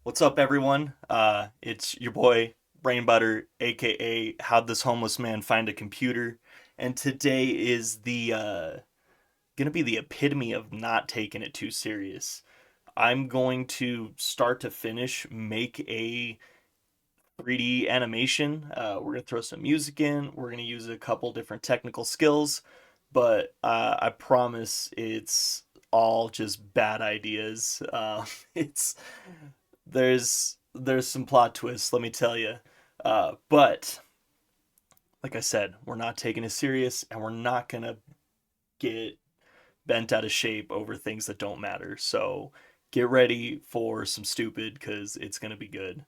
What's up, everyone? It's your boy Brain Butter, aka How'd This Homeless Man Find a Computer? And today is the gonna be the epitome of not taking it too serious. I'm going to start to finish make a 3D animation. We're gonna throw some music in. We're gonna use a couple different technical skills, but I promise it's all just bad ideas. It's there's some plot twists, let me tell you. But like I said, we're not taking it serious, and we're not gonna get bent out of shape over things that don't matter. So get ready for some stupid, because it's gonna be good.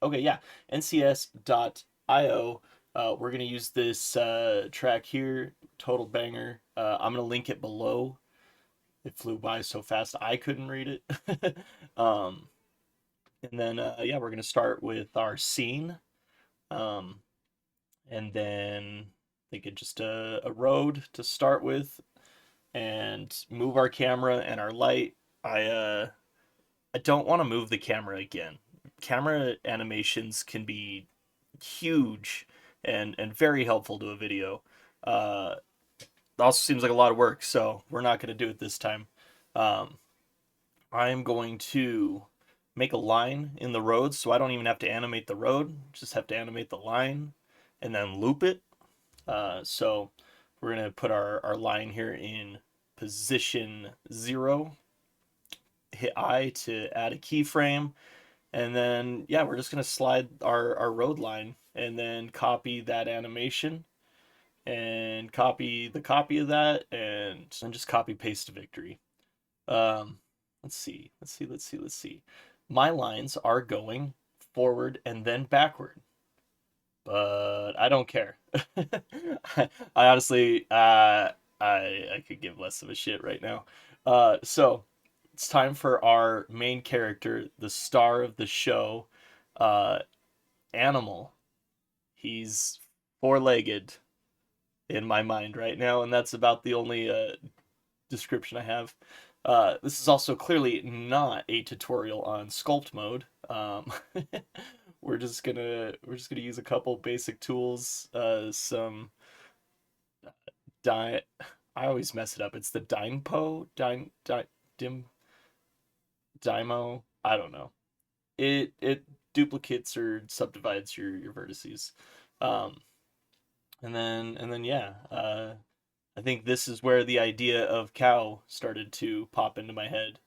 Okay, yeah, ncs.io. We're gonna use this track here, total banger. I'm gonna link it below. It flew by so fast I couldn't read it. um, and then yeah, we're gonna start with our scene, um, and then think it just a road to start with, and move our camera and our light. I don't want to move the camera again. Camera animations can be huge and very helpful to a video. Uh, also seems like a lot of work, so we're not going to do it this time. Um, I'm going to make a line in the road, so I don't even have to animate the road, just have to animate the line and then loop it. So we're going to put our line here in position 0, hit I to add a keyframe, and then yeah, we're just going to slide our road line and then copy that animation and copy the copy of that, and then just copy paste to victory. Um, let's see. My lines are going forward and then backward, but I don't care. I honestly, I could give less of a shit right now. So it's time for our main character, the star of the show, uh, Animal. He's four-legged in my mind right now, and that's about the only description I have. This is also clearly not a tutorial on sculpt mode. We're just gonna use a couple basic tools. Some di. I always mess it up. It's the dynpo, dim, dymo. I don't know. It duplicates or subdivides your vertices. Um, and then yeah. I think this is where the idea of cow started to pop into my head.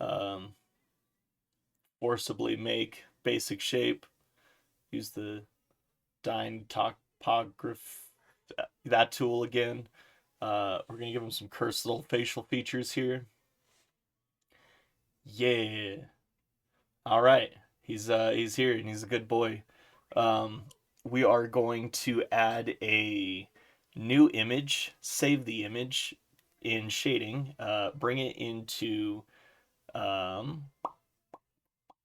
Um, Forcibly make basic shape, use the Dyn topograph that tool again. We're gonna give him some cursed little facial features here. Yeah. All right. He's here and he's a good boy. Um, we are going to add a new image, save the image in shading, bring it into um,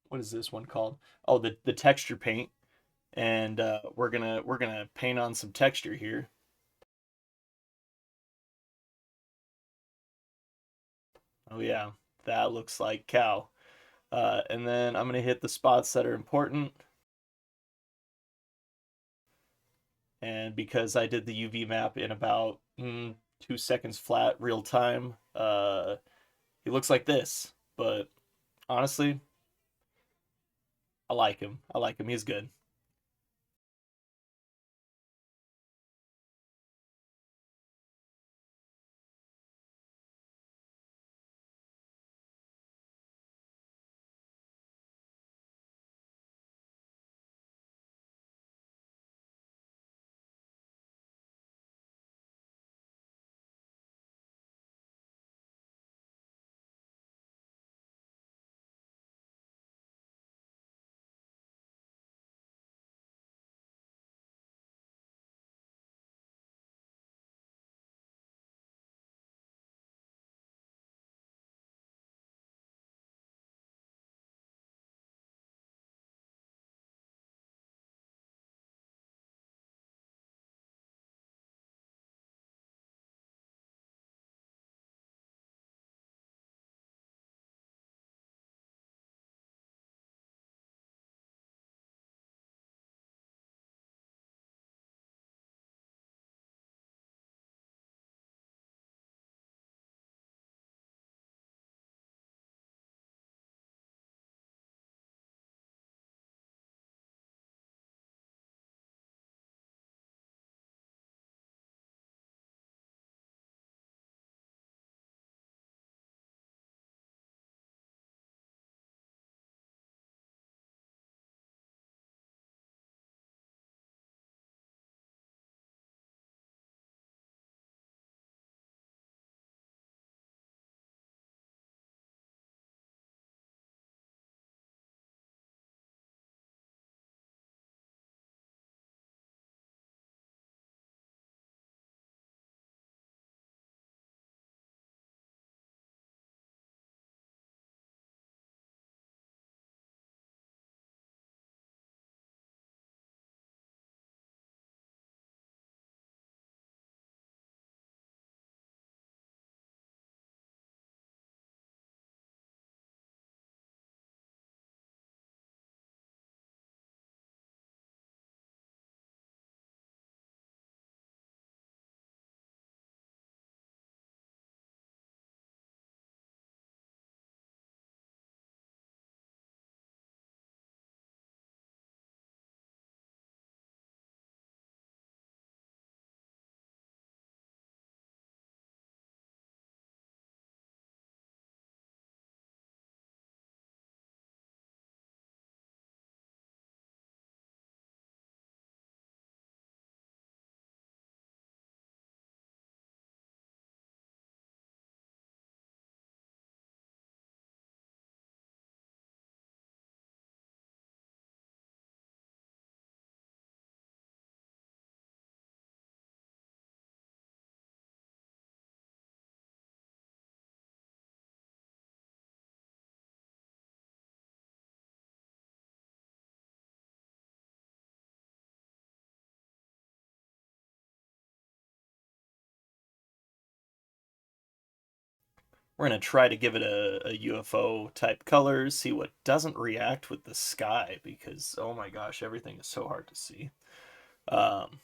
what is this one called? Oh, the texture paint, and we're gonna paint on some texture here. Oh yeah, that looks like cow. And then I'm going to hit the spots that are important. And because I did the UV map in about 2 seconds flat, real time, he looks like this. But honestly, I like him. I like him. He's good. We're going to try to give it a UFO type color, see what doesn't react with the sky, because oh my gosh, everything is so hard to see. Um,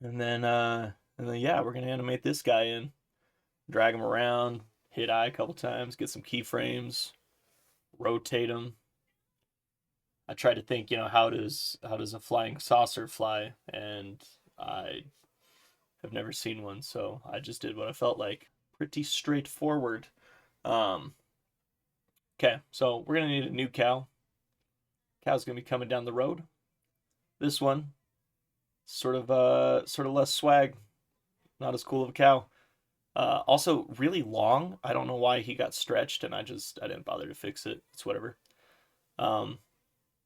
and then yeah, we're going to animate this guy in, drag him around, hit I a couple times, get some keyframes, rotate him. I tried to think, how does a flying saucer fly? And I have never seen one, so I just did what I felt like. Pretty straightforward. Um, okay, so we're gonna need a new cow. Cow's gonna be coming down the road. This one, sort of less swag, not as cool of a cow. Also really long. I don't know why he got stretched, and I didn't bother to fix it. It's whatever. Um,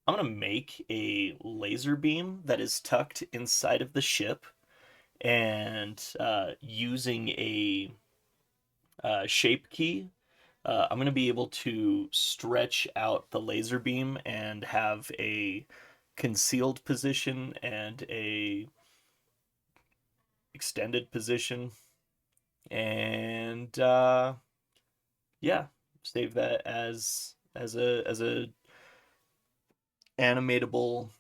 I'm gonna make a laser beam that is tucked inside of the ship, and using a shape key, I'm going to be able to stretch out the laser beam and have a concealed position and a extended position, and yeah, save that as as a animatable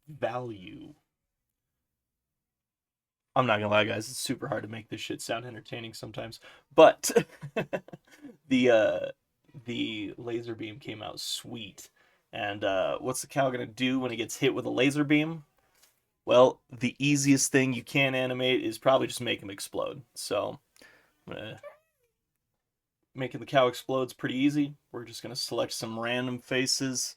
value. I'm not gonna lie, guys, it's super hard to make this shit sound entertaining sometimes. But the the laser beam came out sweet. And what's the cow gonna do when it gets hit with a laser beam? Well, the easiest thing you can animate is probably just make him explode. So I'm gonna making the cow explodes pretty easy. We're just gonna select some random faces,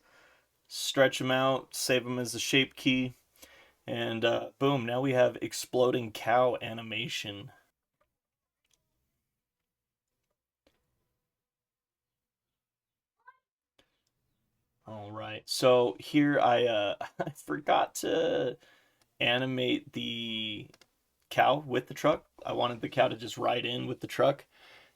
stretch them out, save them as a shape key, and boom, now we have exploding cow animation. All right, so here I forgot to animate the cow with the truck. I wanted the cow to just ride in with the truck.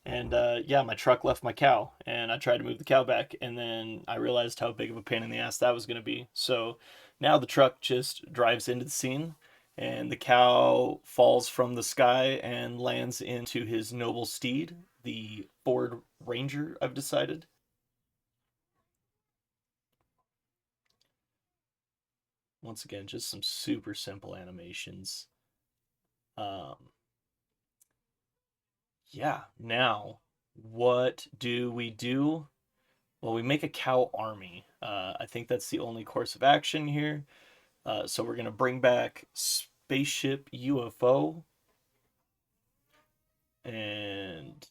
And yeah, my truck left my cow, and I tried to move the cow back, and then I realized how big of a pain in the ass that was going to be. So now the truck just drives into the scene, and the cow falls from the sky and lands into his noble steed, the Ford Ranger, I've decided. Once again, just some super simple animations. Um, yeah, now what do we do? Well, we make a cow army. I think that's the only course of action here. So we're gonna bring back spaceship UFO, and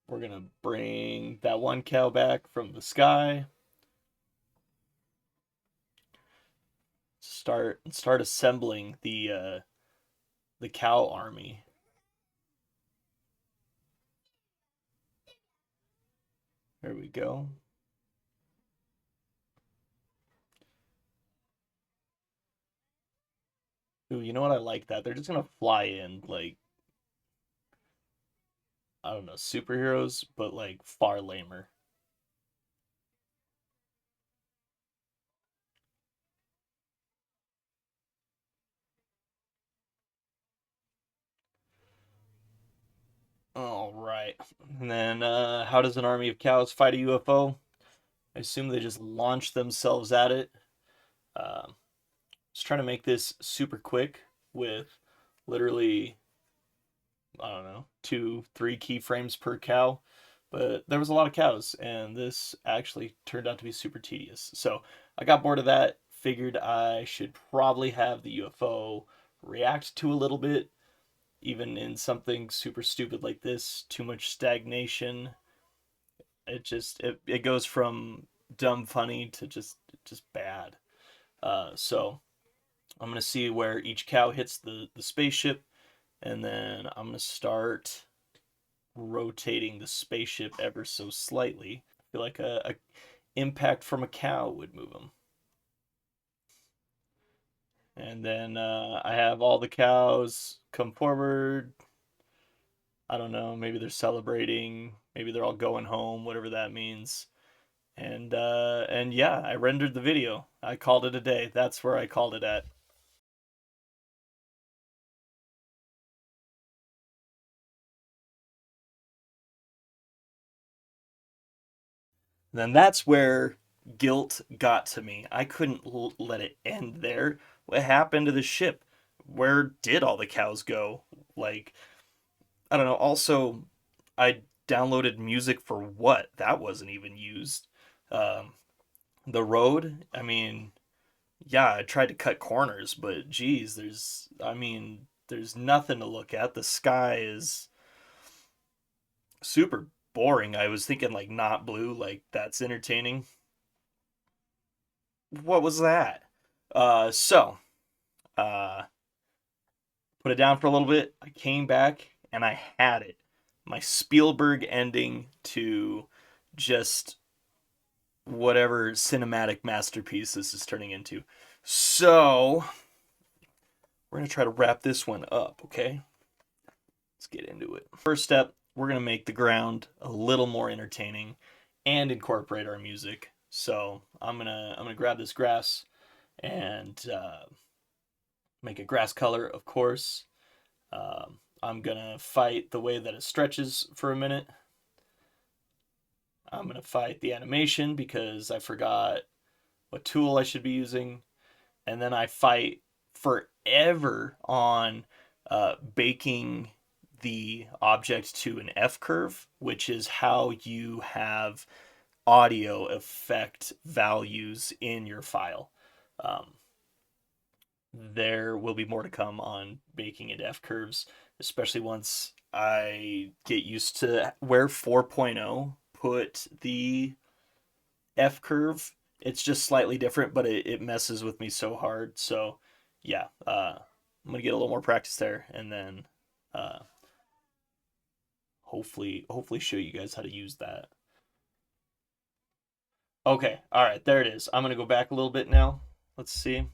we're gonna bring that one cow back from the sky. Start assembling the cow army. There we go. Ooh, you know what? I like that. They're just gonna fly in like I don't know superheroes, but like far lamer. All right. And then how does an army of cows fight a UFO? I assume they just launch themselves at it. Um, just trying to make this super quick with literally, I don't know, 2, 3 keyframes per cow. But there was a lot of cows, and this actually turned out to be super tedious. So I got bored of that, figured I should probably have the UFO react to a little bit, even in something super stupid like this, too much stagnation. It goes from dumb funny to just bad. So I'm gonna see where each cow hits the spaceship, and then I'm gonna start rotating the spaceship ever so slightly. I feel like a impact from a cow would move them. And then I have all the cows come forward. I don't know, maybe they're celebrating, maybe they're all going home, whatever that means. And yeah, I rendered the video. I called it a day. That's where I called it at. Then that's where guilt got to me. I couldn't let it end there. What happened to the ship? Where did all the cows go? Like, I don't know. Also, I downloaded music for what? That wasn't even used. Um, the road, I mean, yeah, I tried to cut corners, but geez, there's nothing to look at. The sky is super boring. I was thinking like not blue, like that's entertaining. What was that? So uh, put it down for a little bit. I came back and I had it. My Spielberg ending to just whatever cinematic masterpiece this is turning into. So we're gonna try to wrap this one up, okay? Let's get into it. First step, we're gonna make the ground a little more entertaining and incorporate our music. So I'm gonna grab this grass and make a grass color, of course. I'm gonna fight the way that it stretches for a minute. I'm going to fight the animation because I forgot what tool I should be using. And then I fight forever on baking the object to an F curve, which is how you have audio affect values in your file. Um, there will be more to come on baking into F curves, especially once I get used to where 4.0 put the F curve. It's just slightly different, but it messes with me so hard. So, yeah, I'm gonna get a little more practice there, and then uh, hopefully show you guys how to use that. Okay, all right, there it is. I'm gonna go back a little bit now. Let's see.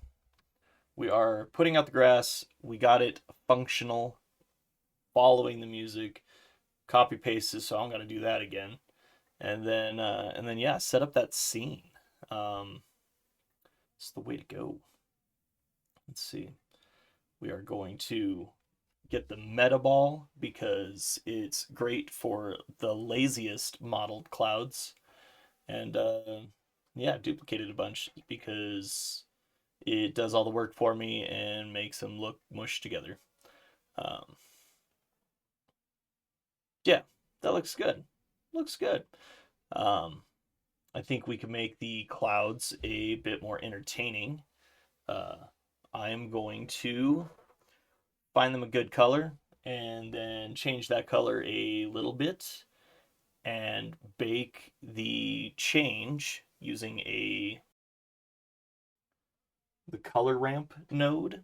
We are putting out the grass. We got it functional, following the music. Copy pastes, so I'm gonna do that again, and then yeah, set up that scene. Um, it's the way to go. Let's see. We are going to get the meta ball because it's great for the laziest modeled clouds, and yeah, duplicated a bunch because it does all the work for me and makes them look mushed together. Um, yeah, that looks good. Looks good. Um, I think we can make the clouds a bit more entertaining. Uh, I am going to find them a good color and then change that color a little bit and bake the change using the color ramp node,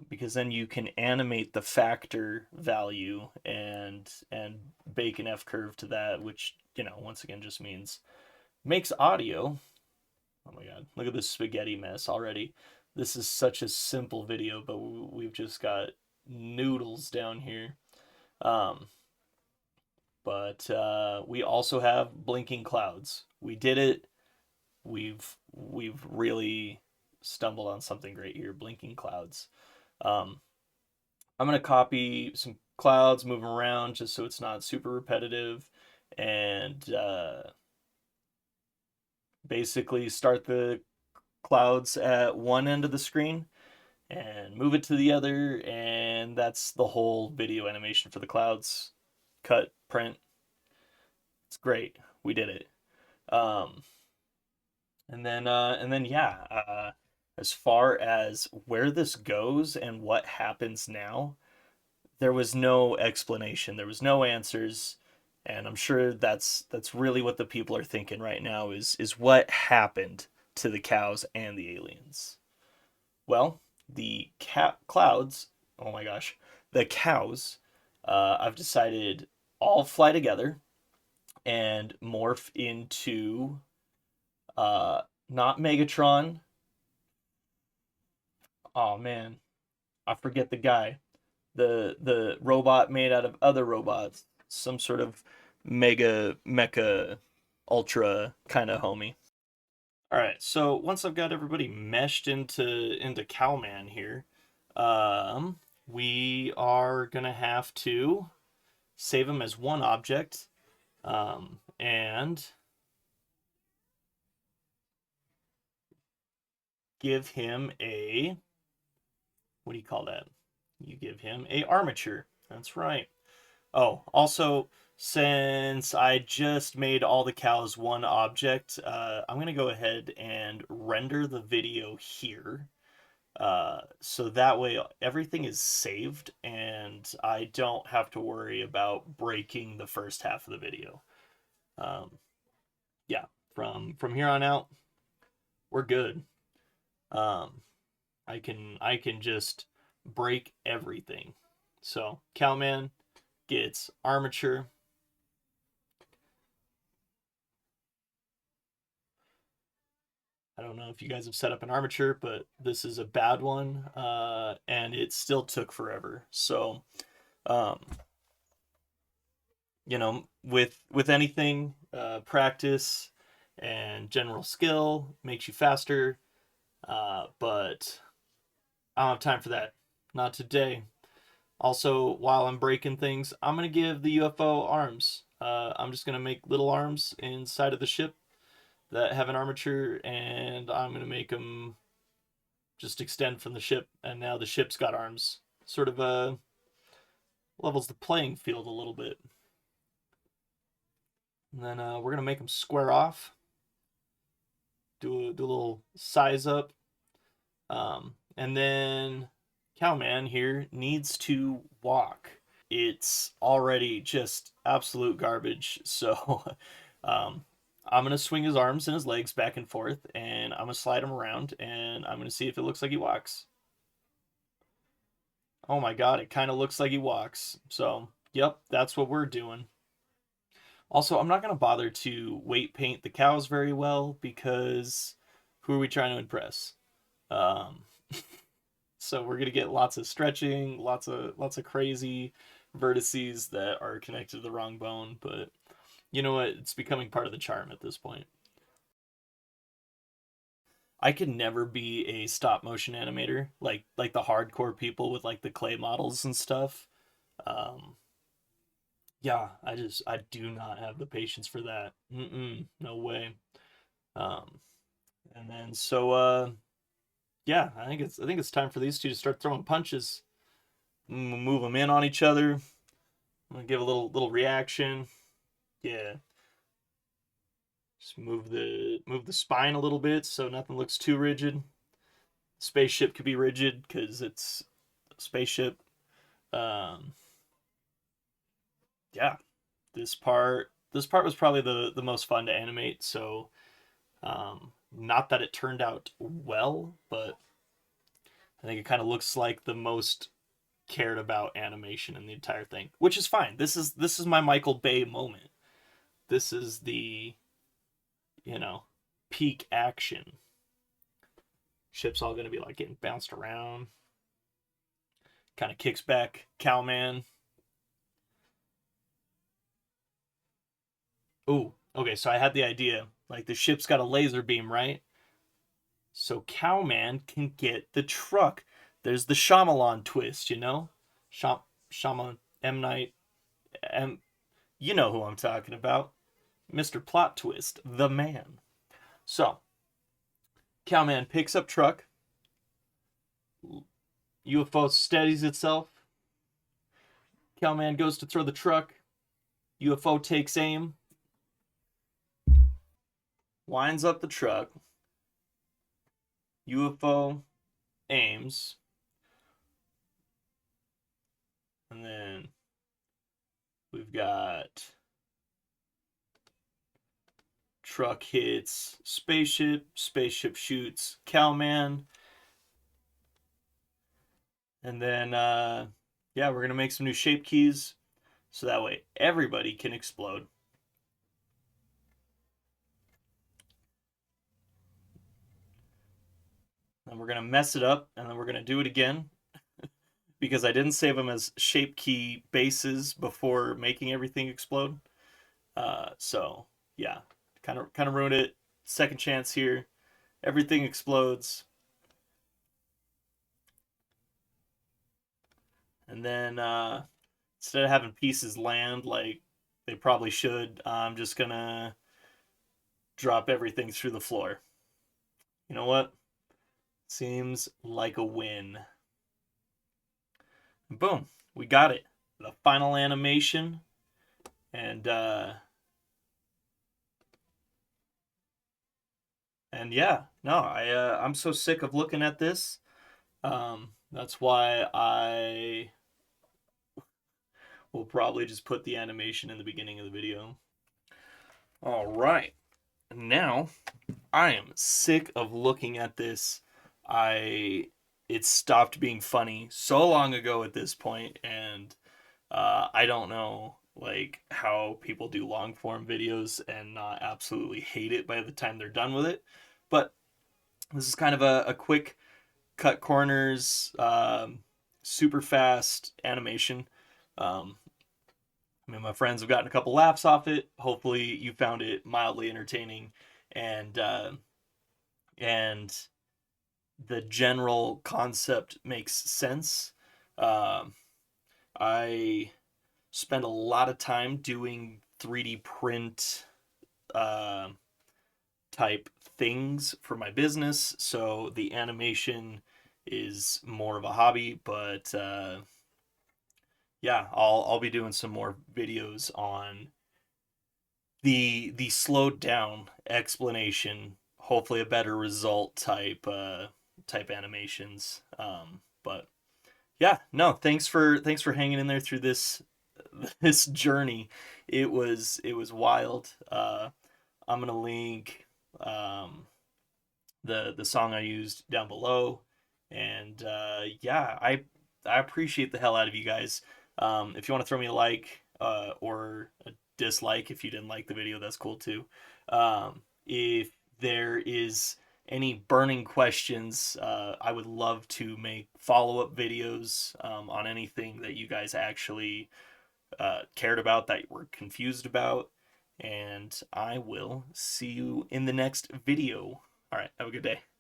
because then you can animate the factor value and bake an F curve to that, which once again just means makes audio. Oh my god, look at this spaghetti mess already. This is such a simple video, but we've just got noodles down here. Um, but we also have blinking clouds. We did it. We've really stumbled on something great here. Blinking clouds. Um, I'm gonna copy some clouds, move them around just so it's not super repetitive, and basically start the clouds at one end of the screen and move it to the other, and that's the whole video animation for the clouds. Cut, print. It's great. We did it. Um, and then yeah, as far as where this goes and what happens now, there was no explanation. There was no answers, and I'm sure that's really what the people are thinking right now is what happened to the cows and the aliens. Well, the clouds, oh my gosh, the cows, I've decided all fly together and morph into not Megatron. Oh man, I forget the guy. The robot made out of other robots. Some sort of mega mecha ultra kind of homie. All right, so once I've got everybody meshed into Cowman here, we are gonna have to save him as one object, and give him a, what do you call that? You give him a armature. That's right. Oh, also, since I just made all the cows one object, I'm gonna go ahead and render the video here. So that way everything is saved and I don't have to worry about breaking the first half of the video. Um, yeah, from here on out, we're good. Um, I can just break everything. So Cowman gets armature. I don't know if you guys have set up an armature, but this is a bad one, and it still took forever. So, um, with anything, practice and general skill makes you faster. But I don't have time for that. Not today. Also, while I'm breaking things, I'm gonna give the UFO arms. I'm just going to make little arms inside of the ship that have an armature, and I'm going to make them just extend from the ship, and now the ship's got arms. Sort of levels the playing field a little bit. And then we're going to make them square off, do a little size up. And then Cowman here needs to walk. It's already just absolute garbage. So I'm going to swing his arms and his legs back and forth, and I'm going to slide him around, and I'm going to see if it looks like he walks. Oh my god, it kind of looks like he walks. So, yep, that's what we're doing. Also, I'm not going to bother to weight paint the cows very well because who are we trying to impress? Um, so we're going to get lots of stretching, lots of crazy vertices that are connected to the wrong bone, but you know what? It's becoming part of the charm at this point. I could never be a stop motion animator like the hardcore people with like the clay models and stuff. Um, yeah, I do not have the patience for that. No way. Um, and then so yeah, I think it's time for these two to start throwing punches. Move them in on each other. I'm gonna give a little reaction. Yeah, just move the spine a little bit so nothing looks too rigid. Spaceship could be rigid because it's a spaceship. Um, yeah, this part was probably the most fun to animate. So not that it turned out well, but I think it kind of looks like the most cared about animation in the entire thing, which is fine. This is my Michael Bay moment. This is the you know peak action. Ship's all gonna be like getting bounced around. Kind of kicks back Cowman. Ooh, okay. So I had the idea. Like the ship's got a laser beam, right? So Cowman can get the truck. There's the Shyamalan twist, you know? Shyamalan, M. Night, M. You know who I'm talking about. Mr. Plot Twist, the man. So, Cowman picks up truck. UFO steadies itself. Cowman goes to throw the truck. UFO takes aim. Winds up the truck. UFO aims. And then we've got truck hits spaceship. Spaceship shoots Cowman. And then, yeah, we're going to make some new shape keys so that way everybody can explode. And we're going to mess it up, and then we're going to do it again because I didn't save them as shape key bases before making everything explode. So, yeah, kind of ruined it. Second chance here. Everything explodes. And then instead of having pieces land like they probably should, I'm just going to drop everything through the floor. You know what? Seems like a win. Boom, we got it. The final animation, and yeah, no, I'm so sick of looking at this. That's why I will probably just put the animation in the beginning of the video. All right, now I am sick of looking at this. I it stopped being funny so long ago at this point, and I don't know like how people do long form videos and not absolutely hate it by the time they're done with it. But this is kind of a quick cut corners, super fast animation. Um, I mean, my friends have gotten a couple laughs off it. Hopefully, you found it mildly entertaining, and and the general concept makes sense. Um, I spend a lot of time doing 3D print uh, type things for my business. So the animation is more of a hobby, but yeah, I'll be doing some more videos on the slowed down explanation, hopefully a better result type animations. But yeah, no, thanks for hanging in there through this journey. It was wild. I'm gonna link um, the song I used down below, and yeah, I appreciate the hell out of you guys. If you want to throw me a like or a dislike if you didn't like the video, that's cool too. If there is any burning questions, I would love to make follow-up videos on anything that you guys actually cared about, that were confused about. And I will see you in the next video. All right, have a good day.